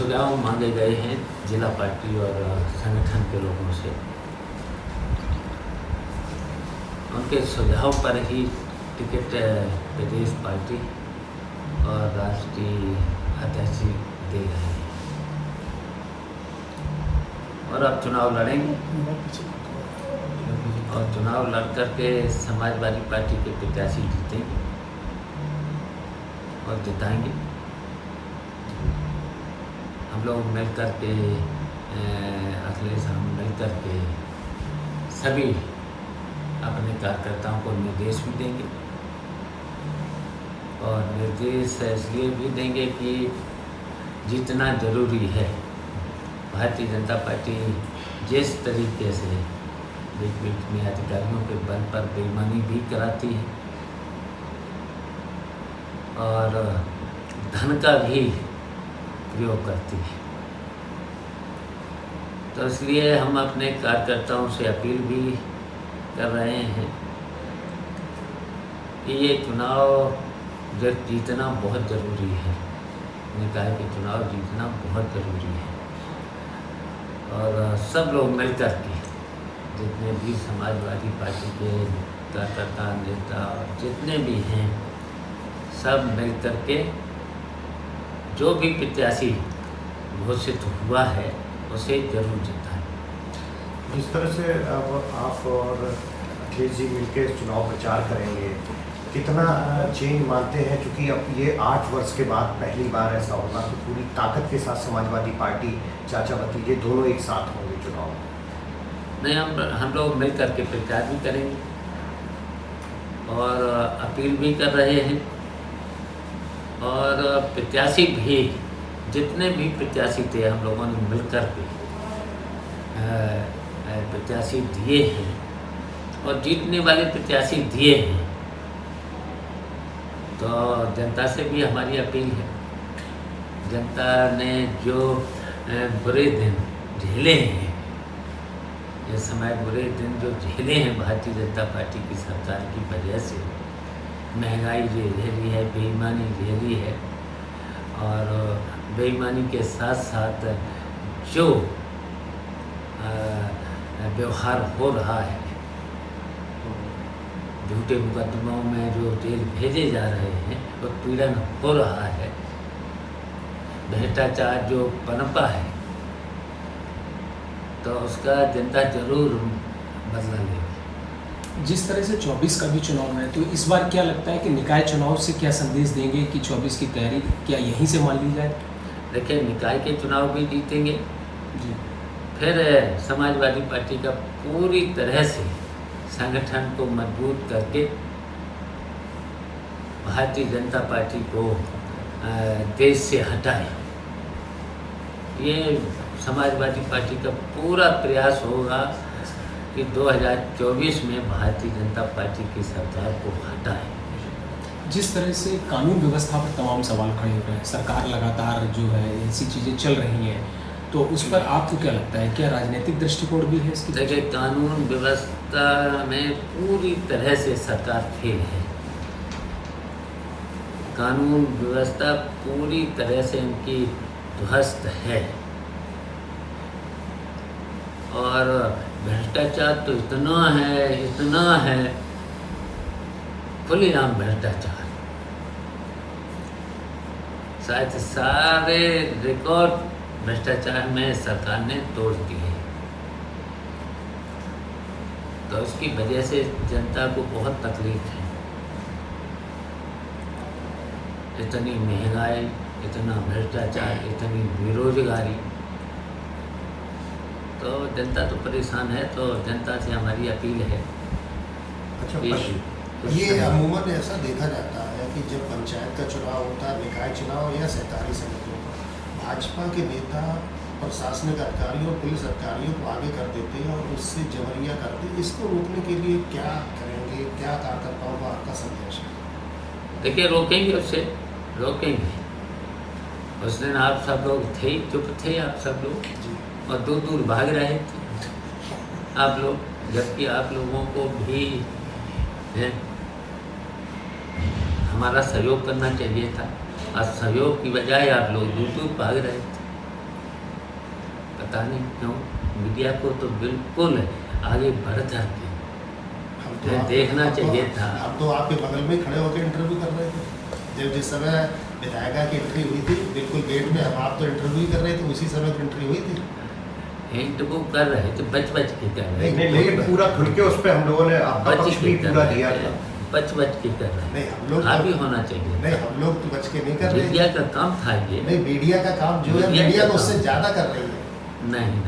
सुझाव मांगे गए हैं जिला पार्टी और संगठन के लोगों से। उनके सुझाव पर ही टिकट प्रदेश पार्टी और राष्ट्रीय अध्यक्ष दे रहे हैं और अब चुनाव लड़ेंगे और चुनाव लड़ कर के समाजवादी पार्टी के प्रत्याशी जीतेंगे और जिताएंगे। हम लोग मिल कर के अखिलेश हम मिल कर के सभी अपने कार्यकर्ताओं को निर्देश भी देंगे और निर्देश इसलिए भी देंगे कि जितना ज़रूरी है भारतीय जनता पार्टी जिस तरीके से बीच बीच में अधिकारियों के बल पर बेईमानी भी कराती है और धन का भी प्रयोग करती है, तो इसलिए हम अपने कार्यकर्ताओं से अपील भी कर रहे हैं कि ये चुनाव जीतना बहुत ज़रूरी है। निकाय के चुनाव जीतना बहुत ज़रूरी है और सब लोग मिल कर के जितने भी समाजवादी पार्टी के कार्यकर्ता नेता जितने भी हैं सब मिल कर के जो भी प्रत्याशी घोषित हुआ है उसे जरूर जिताएं। जिस तरह से अब आप और अखिलेश जी मिलकर चुनाव प्रचार करेंगे, कितना चेंज मानते हैं? क्योंकि अब ये 8 वर्ष के बाद पहली बार ऐसा होगा कि पूरी ताकत के साथ समाजवादी पार्टी चाचा भतीजे दोनों एक साथ होंगे चुनाव। नहीं, हम लोग मिल कर के प्रचार भी करेंगे और अपील भी कर रहे हैं और प्रत्याशी भी जितने भी प्रत्याशी थे हम लोगों ने मिल कर के प्रत्याशी दिए हैं और जीतने वाले प्रत्याशी दिए हैं। तो जनता से भी हमारी अपील है, जनता ने जो बुरे दिन झेले हैं, ये समय बुरे दिन जो झेले हैं भारतीय जनता पार्टी की सरकार की वजह से, महंगाई झेली है, बेईमानी झेली है और बेईमानी के साथ साथ जो व्यवहार हो रहा है, झूठे मुकदमों में जो जेल भेजे जा रहे हैं, उत्पीड़न हो रहा है, भ्रष्टाचार जो पनपा है, तो उसका जनता जरूर बदला लेगी। जिस तरह से 24 का भी चुनाव है, तो इस बार क्या लगता है कि निकाय चुनाव से क्या संदेश देंगे कि 24 की तैयारी क्या यहीं से मान ली जाए? देखिए, निकाय के चुनाव भी जीतेंगे जी, फिर समाजवादी पार्टी का पूरी तरह से संगठन को मजबूत करके भारतीय जनता पार्टी को देश से हटाए, ये समाजवादी पार्टी का पूरा प्रयास होगा कि 2024 में भारतीय जनता पार्टी की सरकार को हटाए। जिस तरह से कानून व्यवस्था पर तमाम सवाल खड़े हो रहे हैं, सरकार लगातार जो है ऐसी चीज़ें चल रही हैं, तो उस पर आपको क्या लगता है, क्या राजनीतिक दृष्टिकोण भी है इसकी? देखिए, कानून व्यवस्था में पूरी तरह से सरकार फेल है। कानून व्यवस्था पूरी तरह से उनकी ध्वस्त है और भ्रष्टाचार तो इतना है, खुलेआम भ्रष्टाचार, शायद सारे रिकॉर्ड भ्रष्टाचार में सरकार ने तोड़ दिए, तो इसकी वजह से जनता को बहुत तकलीफ है। इतनी महंगाई, इतना भ्रष्टाचार, इतनी बेरोजगारी, तो जनता तो परेशान है। तो जनता से हमारी अपील है। अच्छा, ये अमूमन ऐसा देखा जाता है कि जब पंचायत का चुनाव होता है, निकाय चुनाव या सहकारी समितियों का, भाजपा के नेता प्रशासनिक अधिकारियों और पुलिस अधिकारियों को आगे कर देते हैं और उससे जबरिया करते हैं। इसको रोकने के लिए क्या करेंगे, क्या कार्यकर्ताओं का आपका संदेश है? देखिए, रोकेंगे, उससे रोकेंगे। उस दिन आप सब लोग थे, चुप थे आप सब लोग और दूर दूर भाग रहे थे आप लोग, जबकि आप लोगों को भी हमारा सहयोग करना चाहिए था। और सहयोग की बजाय आप लोग दूर दूर भाग रहे थे। पता नहीं क्यों मीडिया को तो बिल्कुल आगे बढ़ जाती हम देखना हम चाहिए था। हम तो आपके बगल में खड़े होकर इंटरव्यू कर रहे थे जब जिस समय विधायिका की एंट्री हुई थी, बिल्कुल गेट में हम आप तो इंटरव्यू ही कर रहे थे, उसी समय तो एंट्री हुई थी। इंटरव्यू कर रहे थे, बच के कर रहे नहीं, लेकिन पूरा खुल के उस पर हम लोगों ने आपका बच पक्ष के भी कर पूरा रहे दिया थे, था। बच के कर रहे नहीं हम लोग हाँ भी होना चाहिए। नहीं हम लोग तो बच के नहीं कर रहे मीडिया का काम था ये। नहीं मीडिया का काम जो है मीडिया मीडिया का तो उससे काम। ज़्यादा कर रही है। नहीं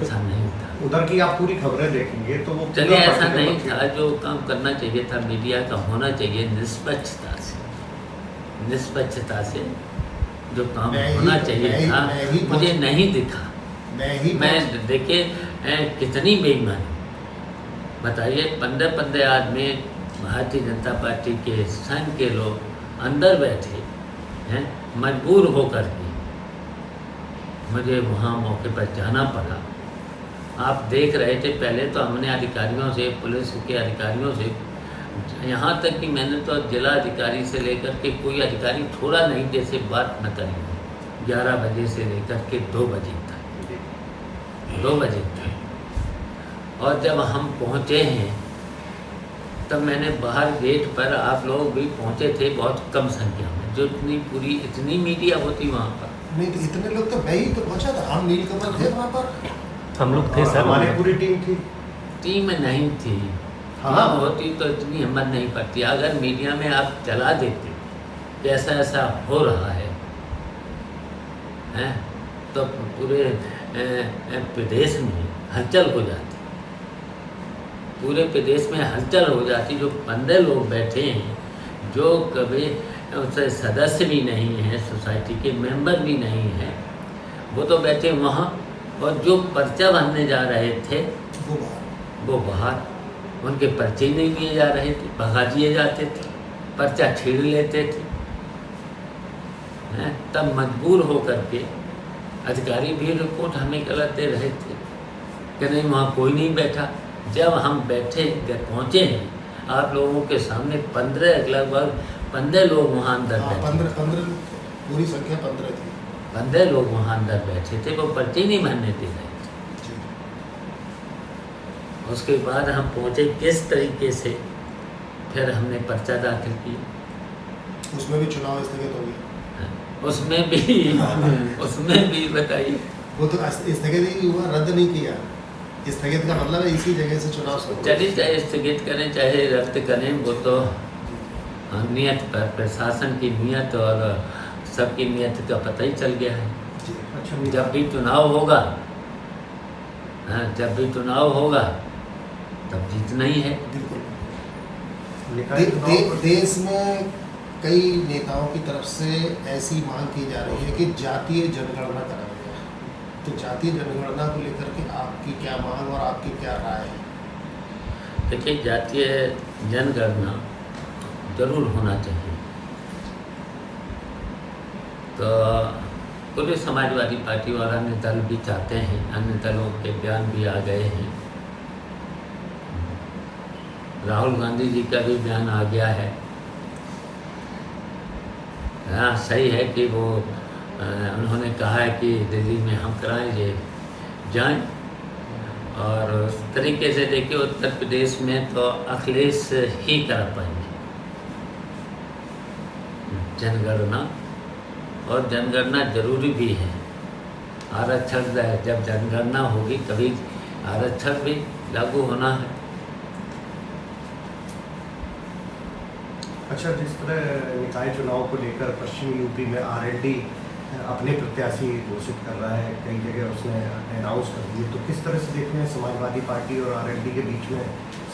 ऐसा नहीं था। उधर की आप पूरी खबरें देखेंगे तो वो चलिए पूरा ऐसा पक्ष नहीं के था, जो काम करना चाहिए था मीडिया का होना चाहिए निष्पक्षता से जो काम मैं ही- होना चाहिए मैं ही- था मैं ही मुझे पहुंच- नहीं दिखा। मैं देखिए कितनी बेईमानी बताइए। 15 आदमी भारतीय जनता पार्टी के संघ के लोग अंदर बैठे हैं, मजबूर होकर के मुझे वहाँ मौके पर जाना पड़ा। आप देख रहे थे पहले तो हमने अधिकारियों से, पुलिस के अधिकारियों से, यहाँ तक कि मैंने तो जिला अधिकारी से लेकर के कोई अधिकारी छोड़ा नहीं जैसे बात न करी हो। 11 बजे से लेकर के 2 बजे तक 2 बजे तक। और जब हम पहुँचे हैं तब मैंने बाहर गेट पर, आप लोग भी पहुँचे थे बहुत कम संख्या में, जो इतनी मीडिया होती वहाँ पर। नहीं तो इतने लोग तो मैं ही तो पहुंचा था, हम नीलकमल थे वहाँ पर। हम लोग थे और सर। हमारी पूरी टीम थी। टीम नहीं थी। हाँ। हाँ होती तो इतनी हिम्मत नहीं पड़ती। अगर मीडिया में आप चला देते कि ऐसा ऐसा हो रहा है तो पूरे प्रदेश में हलचल हो जाती, पूरे प्रदेश में हलचल हो जाती। जो 15 लोग बैठे हैं, जो कभी उससे सदस्य भी नहीं हैं, सोसाइटी के मेंबर भी नहीं हैं, वो तो बैठे वहाँ। और जो पर्चा भरने जा रहे थे वो बाहर, उनके पर्चे नहीं लिए जा रहे थे, भगा दिए जाते थे, पर्चा छीन लेते थे। तब मजबूर होकर के अधिकारी भी रिपोर्ट हमें गलत दे रहे थे कि नहीं वहाँ कोई नहीं बैठा। जब हम बैठे पहुँचे हैं आप लोगों के सामने, 15 लगभग 15 लोग वहाँ अंदर हाँ, बैठे, 15 पूरी संख्या 15 थी। 15 लोग वहाँ अंदर बैठे थे, वो पर्चे नहीं भरने दे रहे थे। जी। उसके बाद हम पहुँचे किस तरीके से, फिर हमने पर्चा दाखिल किया। उसमें भी चुनाव स्थगित हो गया। उसमें भी बताइए। वो तो स्थगित ही हुआ, रद्द नहीं किया। स्थगित का मतलब है इसी जगह से चुनाव शुरू हो। चलिए चाहे स्थगित करें चाहे रद्द करें, वो तो नियत पर, प्रशासन की नियत और सबकी नियत का पता ही चल गया है। जी। अच्छा, जब भी चुनाव होगा, जब भी चुनाव होगा तब जीतना ही है। बिल्कुल। निकाय चुनाव पर- देश में कई नेताओं की तरफ से ऐसी मांग की जा रही है कि जातीय जनगणना कराया जाए। तो जातीय जनगणना को लेकर के आपकी क्या मांग और आपकी क्या राय है? देखिए जातीय जनगणना जरूर होना चाहिए। तो पूरे समाजवादी पार्टी और अन्य दल भी चाहते हैं, अन्य दलों के बयान भी आ गए हैं। राहुल गांधी जी का भी बयान आ गया है। हाँ सही है कि वो उन्होंने कहा है कि दिल्ली में हम कराएंगे जाएं। और उस तरीके से देखिए उत्तर प्रदेश में तो अखिलेश ही करा पाएंगे जनगणना, और जनगणना जरूरी भी है। आरक्षण जब जनगणना होगी तभी आरक्षण भी लागू होना है। अच्छा, जिस तरह निकाय चुनाव को लेकर पश्चिमी यूपी में आरएलडी अपने प्रत्याशी घोषित कर रहा है, कई जगह उसने अनाउंस कर दिए, तो किस तरह से देखते हैं समाजवादी पार्टी और आरएलडी के बीच में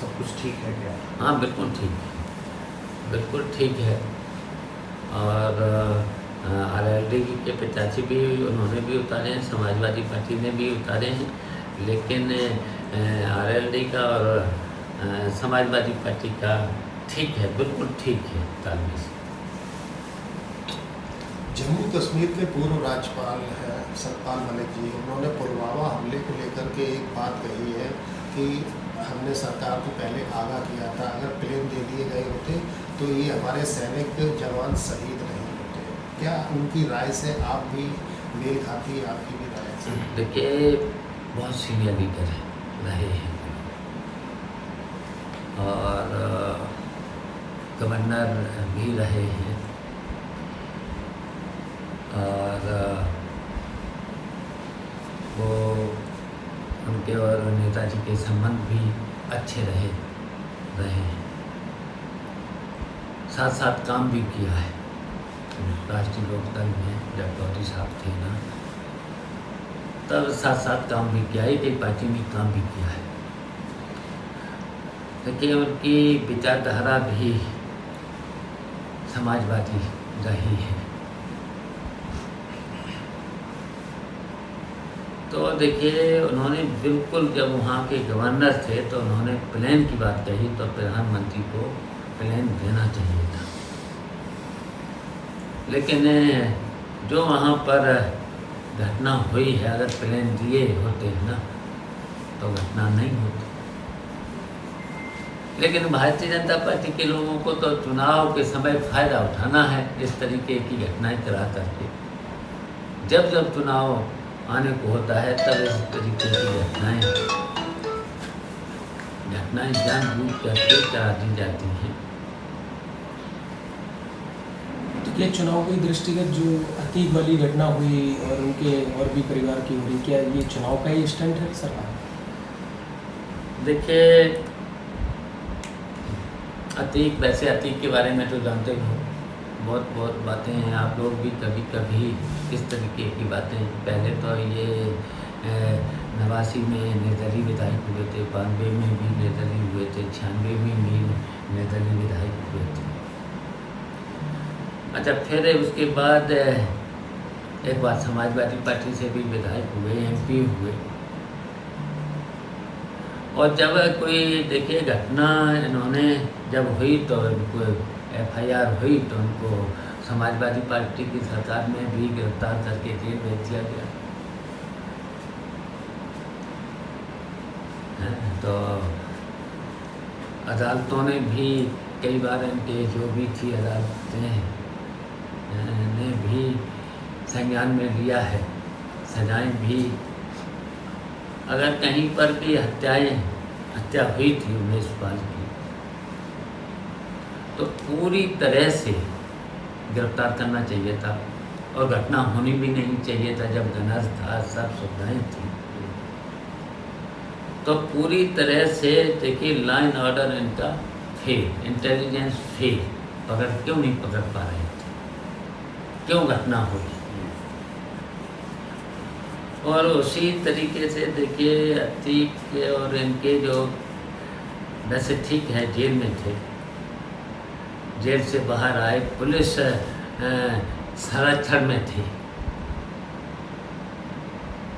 सब कुछ ठीक है क्या? हाँ बिल्कुल ठीक है, बिल्कुल ठीक है। और आरएलडी के प्रत्याशी भी उन्होंने भी उतारे हैं, समाजवादी पार्टी ने भी उतारे हैं, लेकिन आरएलडी का और समाजवादी पार्टी का ठीक है, बिल्कुल ठीक है तालमेल से। जम्मू कश्मीर के पूर्व राज्यपाल हैं सतपाल मलिक जी, उन्होंने पुलवामा हमले को लेकर के एक बात कही है कि हमने सरकार को पहले आगाह किया था, अगर प्लेन दे दिए गए होते तो ये हमारे सैनिक जवान शहीद नहीं होते। क्या उनकी राय से आप भी मेल खाती है आपकी भी राय से? देखिए, बहुत सीनियर लीडर रहे हैं और गवर्नर भी रहे हैं और वो उनके और नेताजी के संबंध भी अच्छे रहे हैं। साथ साथ काम भी किया है। राष्ट्रीय लोकदल में जब गौरी साहब थे ना, तब साथ साथ काम भी किया है, एक पार्टी में काम भी किया है। देखिए, उनकी विचारधारा भी समाजवादी रही है। तो देखिए, उन्होंने बिल्कुल, जब वहाँ के गवर्नर थे तो उन्होंने प्लान की बात कही, तो प्रधानमंत्री को प्लान देना चाहिए था। लेकिन जो वहाँ पर घटना हुई है, अगर प्लान दिए होते हैं ना तो घटना नहीं होती। लेकिन भारतीय जनता पार्टी के लोगों को तो चुनाव के समय फ़ायदा उठाना है इस तरीके की घटनाएं करा करके। जब जब चुनाव आने को होता है तब इस तरीके की घटनाएं जानबूझ करके करा दी जाती हैं। तो ये चुनाव की दृष्टिगत जो अतीक वाली घटना हुई और उनके और भी परिवार की हो रही, क्या ये चुनाव का ही स्टंट है सरकार? देखिए, अतीक, वैसे अतीक के बारे में तो जानते हो, बहुत बातें हैं। आप लोग भी कभी कभी इस तरीके की बातें, पहले तो ये 89 में निर्दलीय विधायक हुए थे, 92 में भी निर्दलीय हुए थे, 96 में भी निर्दलीय विधायक हुए थे। अच्छा, फिर उसके बाद एक बार समाजवादी पार्टी से भी विधायक हुए, MP हुए। और जब कोई, देखिए, घटना इन्होंने जब हुई तो उनको FIR हुई तो उनको समाजवादी पार्टी की सरकार में भी गिरफ्तार करके जेल भेज दिया गया। तो अदालतों ने भी कई बार इनके, जो भी थी अदालतें ने भी संज्ञान में लिया है, सजाएं भी। अगर कहीं पर भी हत्या हुई थी उमेश पाल की, तो पूरी तरह से गिरफ्तार करना चाहिए था और घटना होनी भी नहीं चाहिए था। जब गनर था, सब सुविधाएं थी, तो पूरी तरह से, देखिए, लाइन ऑर्डर इनका फेल, इंटेलिजेंस फेल। क्यों नहीं पकड़ पा रहे थे? क्यों घटना हुई? और उसी तरीके से देखिए, अतीक और इनके जो, वैसे ठीक है, जेल में थे, जेल से बाहर आए, पुलिस संरक्षण में थी,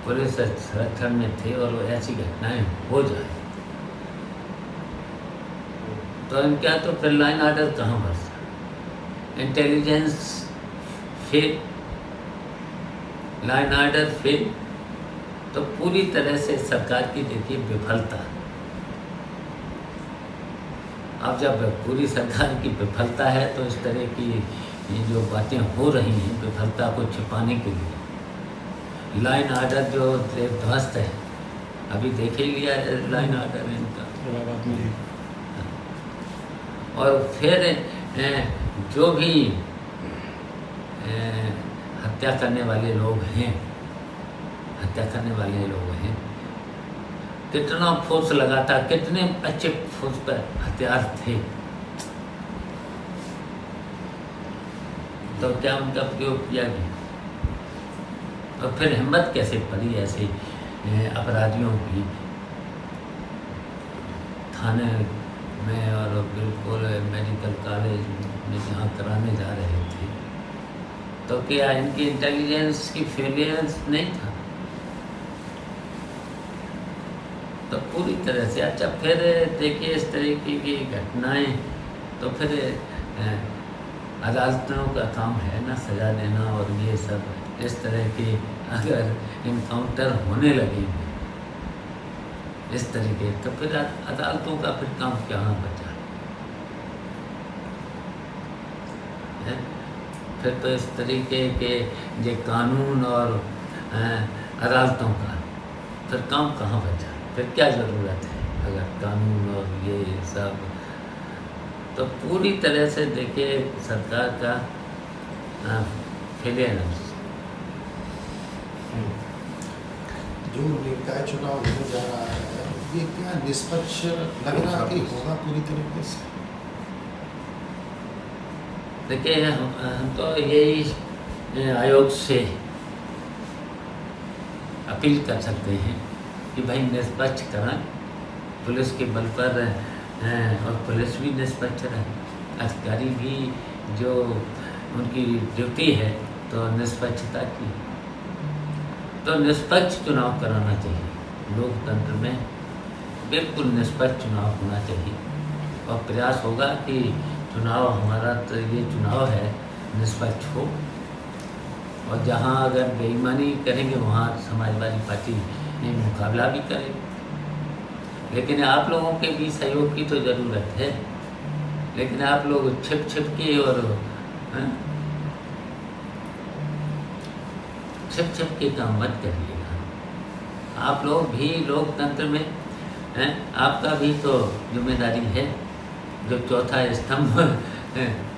पुलिस संरक्षण में थे, और ऐसी घटनाएं हो जाए तो इनका तो फिर लाइन ऑर्डर कहाँ बरसा? Intelligence fail, line order fail, तो पूरी तरह से सरकार की, देखिए, विफलता। अब जब पूरी सरकार की विफलता है तो इस तरह की ये जो बातें हो रही हैं, विफलता को छिपाने के लिए, लाइन ऑर्डर जो ध्वस्त है, अभी देख ही लिया लाइन ऑर्डर इनका। और फिर जो भी हत्या करने वाले लोग हैं, कितना फोर्स लगा था, कितने अच्छे फोर्स पर हथियार थे, तो क्या उनका प्रयोग किया गया? और फिर हिम्मत कैसे पड़ी ऐसे अपराधियों की थाने में, और बिल्कुल मेडिकल कॉलेज में जहाँ कराने जा रहे थे, तो क्या इनकी इंटेलिजेंस की फेलियर्स नहीं था? तो पूरी तरह से। अच्छा, फिर देखिए, इस तरीके की घटनाएं, तो फिर अदालतों का काम है ना सजा देना, और ये सब इस तरह के अगर इनकाउंटर होने लगे इस तरीके, तो फिर अदालतों का फिर काम कहाँ बचा है? फिर तो इस तरीके के ये कानून और अदालतों का फिर काम कहाँ बचा, फिर क्या ज़रूरत है अगर कानून और ये सब। तो पूरी तरह से देखिए सरकार का फेलियर है। जो निकाय चुनाव होने जा रहा है ये क्या निष्पक्ष लग रहा है कि होगा पूरी तरीके से? देखिए हम तो यही आयोग से अपील कर सकते हैं कि भाई निष्पक्ष कराएं, पुलिस के बल पर और पुलिस भी निष्पक्ष रहे, अधिकारी भी जो उनकी ड्यूटी है तो निष्पक्षता की, तो निष्पक्ष चुनाव कराना चाहिए। लोकतंत्र में बिल्कुल निष्पक्ष चुनाव होना चाहिए और प्रयास होगा कि चुनाव हमारा तो ये चुनाव है निष्पक्ष हो, और जहाँ अगर बेईमानी करेंगे वहाँ समाजवादी पार्टी मुकाबला भी करेगी। लेकिन आप लोगों के भी सहयोग की तो ज़रूरत है, लेकिन आप लोग छिप के और छिप के काम मत करिएगा। आप लोग भी लोकतंत्र में हैं, आपका भी तो जिम्मेदारी है, जो चौथा स्तंभ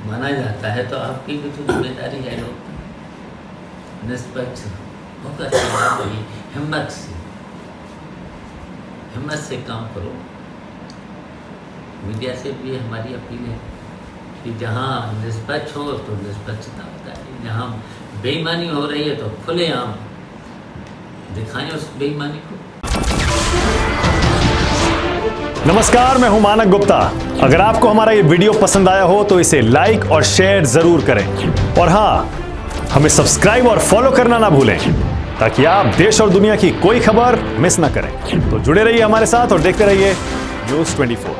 माना जाता है, तो आपकी भी तो जिम्मेदारी है लोकतंत्र निष्पक्ष होकर चलना चाहिए। हिम्मत से काम करो। मीडिया से भी हमारी अपील है कि जहाँ निष्पक्ष हो तो निष्पक्षता बताइए, जहाँ बेईमानी हो रही है तो खुलेआम दिखाएं उस बेईमानी को। नमस्कार, मैं हूं मानक गुप्ता। अगर आपको हमारा ये वीडियो पसंद आया हो तो इसे लाइक और शेयर जरूर करें, और हां, हमें सब्सक्राइब और फॉलो करना ना भूलें ताकि आप देश और दुनिया की कोई खबर मिस ना करें। तो जुड़े रहिए हमारे साथ और देखते रहिए न्यूज़ 24।